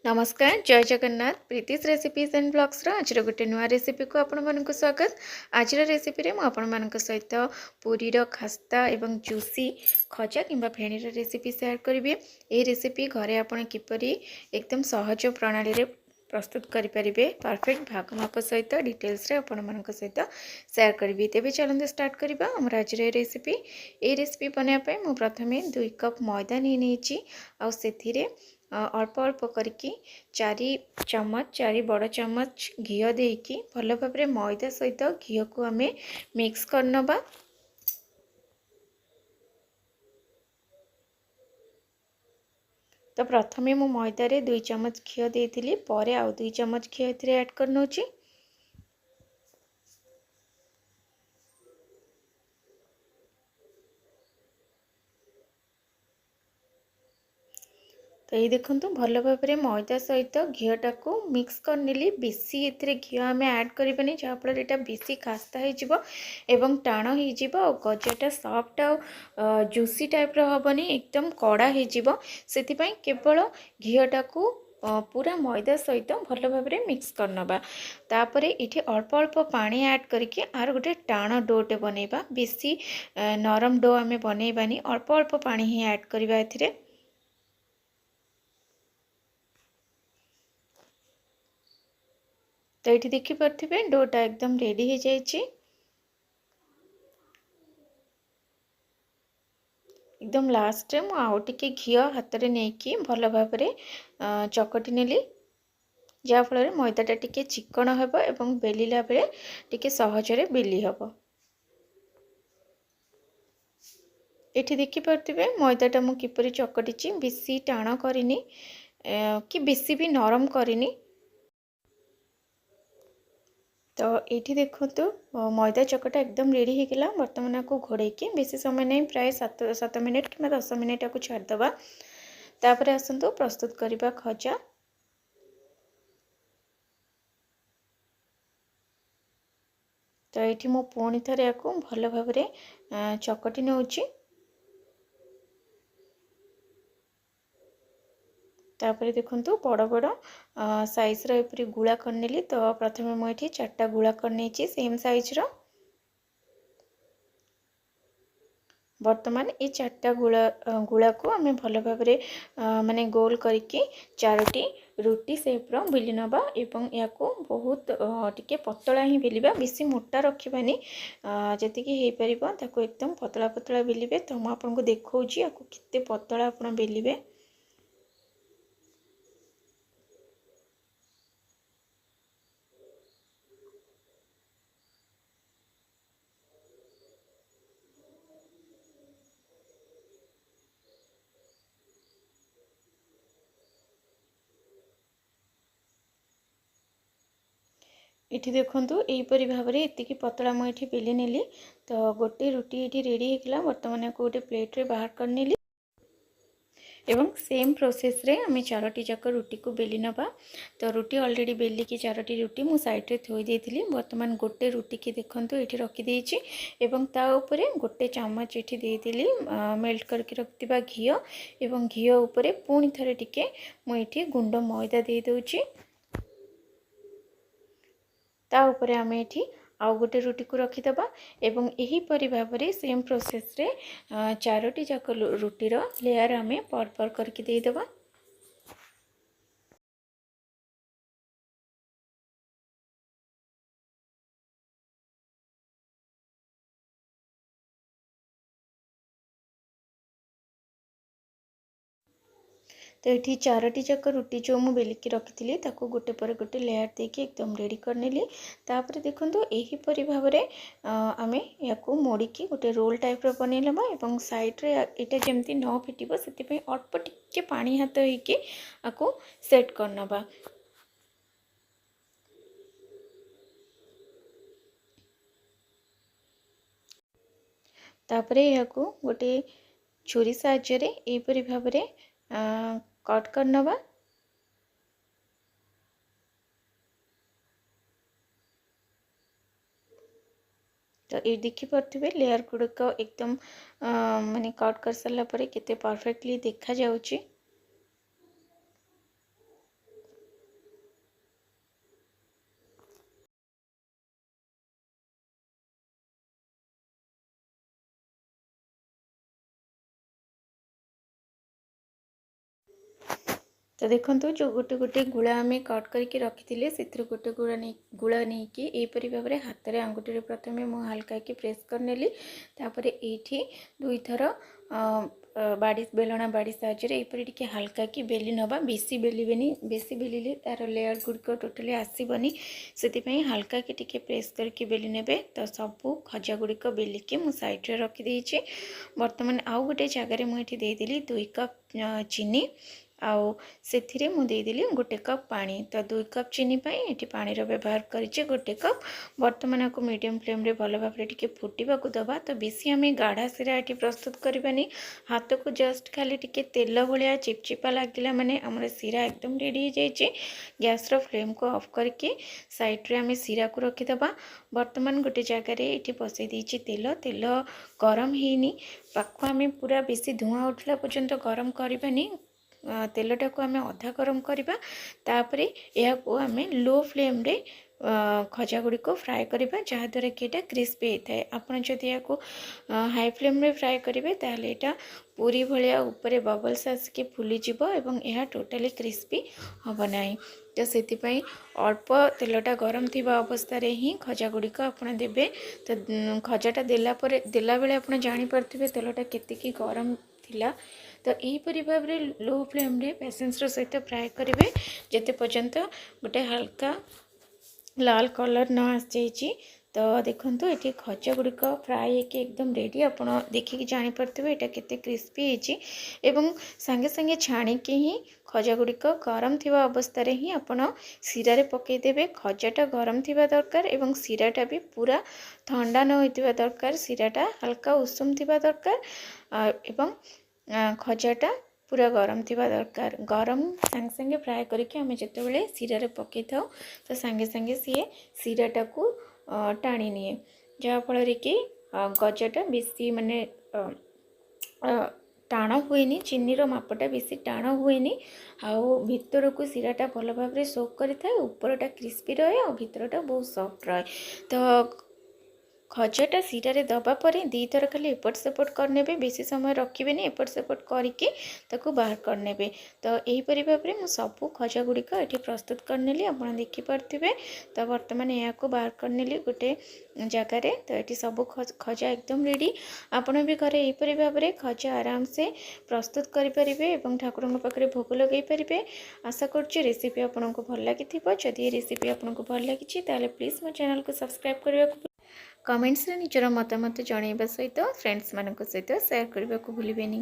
नमस्कार जय Jagannath Pritish recipes and blogs आज गोटे नुआ रेसिपी को आपण मानक स्वागत। आज रेसिपी रे आपण मानक सहित पूरी खास्ता एवं जूसी खजा किंबा फेणी रेसिपी शेयर करी। ए रेसिपी घरे आपण किपरि एकदम सहज प्रणाली रे प्रस्तुत करें परफेक्ट भाग माप सहित डिटेल्स रे आपण मानक सहित शेयर करी। तेबे चलते स्टार्ट करबा हमर आज रेसिपी। ए रेसिपी बनाया मु प्रथमे 2 कप मैदा नहीं आ सेथिरे अल्प अल्प करके 4 बड़ चामच घी देकी भल भाव मैदा सहित घी को आम मिक्स करनबा। तो प्रथमे मु मैदा रे 2 चामच घी देइथिली परे आउ 2 चामच घी एथिरे ऐड करनोची। तो ये देखो भल भाव में मैदा सहित घीटा को मिक्स करनेली। बेसी ए घी आम ऐड करबानी जहाँफल यहाँ बेसी खास्ता हो टाण हो गजाटा सॉफ्ट आ जूसी टाइप हेनी एकदम कड़ा हो केवल घीटा को पूरा मैदा सहित भल भाव में मिक्स करनबा। तापर ये अल्प अल्प पानी ऐड करके आर गोटे टाण डोटे बनइबा। बेसी नरम डो आम बनइबानी अल्प अल्प पानी ही ऐड करबा एथिरे। तो ये देखिपे डोटा एकदम रेडी हो जाए। एकदम लास्ट रे आउ टिके घी हाथ में नहीं भल भाव चकटी नेली जहाँफल मैदाटा टिके चिकन हेबो एवं बेलिला बेले टिके सहजरे बेली हेबो। एठी देखिपे मैदाटा मु किपरि चकटी बेसी टाण करिनी कि बेसी भी नरम करिनी। तो ये देखो मैदा चकटा एकदम रेडी हो गला। बर्तमान आपको घोड़े के बेसी समय नहीं प्राय 7 मिनट कि 10 मिनट आपको छाड़दबा। तापर आसतु प्रस्तुत करबा खजा। तो ये मु पुणी थे आपको भल भाव चकटी नौची। तापर देखंतु बड़ बड़ साइज रे गुला करनेली। तो प्रथमे मुझे 4टा गुला करनी सेम साइज रो। वर्तमान ये 4टा गुला को आम भल भाव माने गोल करके 4टी रुटी सेप रो बेली नबा एवं या को बहुत टिके पतला ही बेलिबा। बेसी मोटा रखिबानी जतिकी हे परिबा ताको एकदम पतला पतला बेलिबे। तो मु आपनको देखौची याको किते पतला आपण बेलिबे। इठी देखंतु एहीपरि भाव में एतिकी पतला मुझे बेली नेली। तो गोटे रुटी ये रेडी होगा। बर्तमान को गोटे प्लेट रे बाहर कर नेली एवं सेम प्रोसेस रे आम 4टी जाक रुटी को बेली नबा। तो रुटी ऑलरेडी बेली की 4टी रुटी मु साइड रे थोई देथिली। बर्तमान गोटे रुटी की देखंतु एठी रखी देछि एवं ता ऊपरे गोटे चामच एठी देथिली मेल्ट करके रखतिबा घी एवं घी ऊपरे पुणी थरे टिके मु एठी गुंड मैदा दे दोछि। ता ऊपर आम एठी आउ गोटे रुटी को रखीदबा एवं यही परि भाव में सेम प्रोसेस रे 4टी जाक रुटीर लेयर आम पर पर करके देदबा। तो ये 4टी जाक रुटी जो मुझे बेलिकी रखी ताको गोटे पर गोटे लेयर देके एकदम रेडी करनेली। तापर देखो यहीपरि भाव में आम या मोड़िकी गोटे रोल टाइप रो बनै नबा एवं साइड रे एटा जेमती न फिटिबो सेति अल्प टिके पानी हाथ होइके आको सेट करनबा। तापर या गोटे छुरी साहाय्य रे एहीपरि भाव में कट करनबा। तो ये देखिपे लेयर गुड़िक एकदम माने कट कर सारा केते परफेक्टली देखा जाउची। तो देखो जो गोटे गोटे गुला आम कट करके रखी से गोटे गुला नहीं कि यहपरी भाव में हाथ में आंगुठी प्रथम मुझे हल्का कि प्रेस करनेली ये दुई थर बाड़ी बेलना बाड़ी साहाଯ୍य यहपरी टी हल्का कि बेली नवा बेसी बेलिबेनी बेसी बेलिले तार लेयर गुड़िक टोटाली आसबनी से हल्का कि टी प्रेस करके बेली ने तो सबू खजा गुड़िक बेलिकी मु साइड रखीदे बर्तमान आउ गोटे जगार मुझे देदेली 2 कप चीनी आउ से देदेली गोटे कप पानी तो 2 कप चीनी ये पानीर व्यवहार करें गोटे कप बर्तमान को मीडियम फ्लेम रे भल भाव में फुटा दबा तो बेसी आम गाढ़ा सीरा ये प्रस्तुत करवानी हाथ को जस्ट खाली टी तेल भाया चिपचिपा लगे माने आम सीरा एकदम रेडी हो जाए गैस रो फ्लेम को ऑफ करके साइड रे आम सीरा को रखीदबा बर्तमान गोटे जगार ये बसई देती तेल तेल गरम होनी पाख आम पूरा बेसी धुआं उठला पर्यंत गरम करवानी तेलटा को आम अधा गरम करवा तापर यह आम लो फ्लेम रे खजा गुड़ी को फ्राए करवा जहाद्वारा कि यहाँ क्रिस्पी होता है आपड़ जदि या हाई फ्लेम रे फ्राए करेंगे ताहले यहाँ पूरी भाया ऊपर बबल्स आसिक फुलीज और यह टोटाली क्रिस्पी हम ना तो से अल्प तेलटा गरम थी अवस्था ही खजा गुड़िक आपड़ देवे तो खजाटा देला बेले आप जापे तेलटा केतिकी गरम थिला तो यहीपरी भाव में लो फ्लेम रे पेशेंस सहित फ्राए करेंगे जिते पर्यंत गोटे हल्का लाल कलर न आसी तो देखो ये खजा गुड़िक फ्राए होकर एकदम रेडी आप देखिए जापे यहाँ केते क्रिस्पी होती सांगे सांगे छाणिकी ही खजा गुड़िक गरम थी अवस्था ही आपण सीरा पकईदेवे खजाटा गरम थी दरकार और सीराटा भी पूरा ठंडा न होता दरकार सीराटा हल्का उषुम थी दरकार एवं खजाटा पूरा गरम थी दरकार गरम सांगे सांगे फ्राए करके आम जिते सीरा पकई था तो सांगे सांगे सी सीराटा को टाणी निए जहाँफल कि गजाटा बेसी माने टाण हुए चीनीर मापटा बेसी टाण हुए आउ भितर को सीराटा भल भाव में सोक करें ऊपरटा क्रिस्पी रहे और भितरटा बहुत सॉफ्ट रहे तो खजाटा सीरा रे दबा पर दी थर खाली एपट सेपट करने बेसी समय रखिए एपट सेपट करके बाहर करने तो यहीपरी भाव में मुझे सबू खजा गुड़िक ये प्रस्तुत करनेली आप देखिपे तो बर्तमान यहाँ बाहर करनेली गोटे जगार तो ये सबू खजा एकदम रेडी आपड़ भी घरे यहीपरी भाव में खजा आराम से प्रस्तुत करेंगे और ठाकुर पाखे भोग लगे पारे आशा करुँच रेसिपी आपको भल लगी जदि रेसिपी आपको भल लगी प्लीज मो चैनल को सब्सक्राइब करने कमेंट्स रे निजर मतामत जनइबा सहित फ्रेंड्स मानक सहित शेयर करने को भूलिबेनी।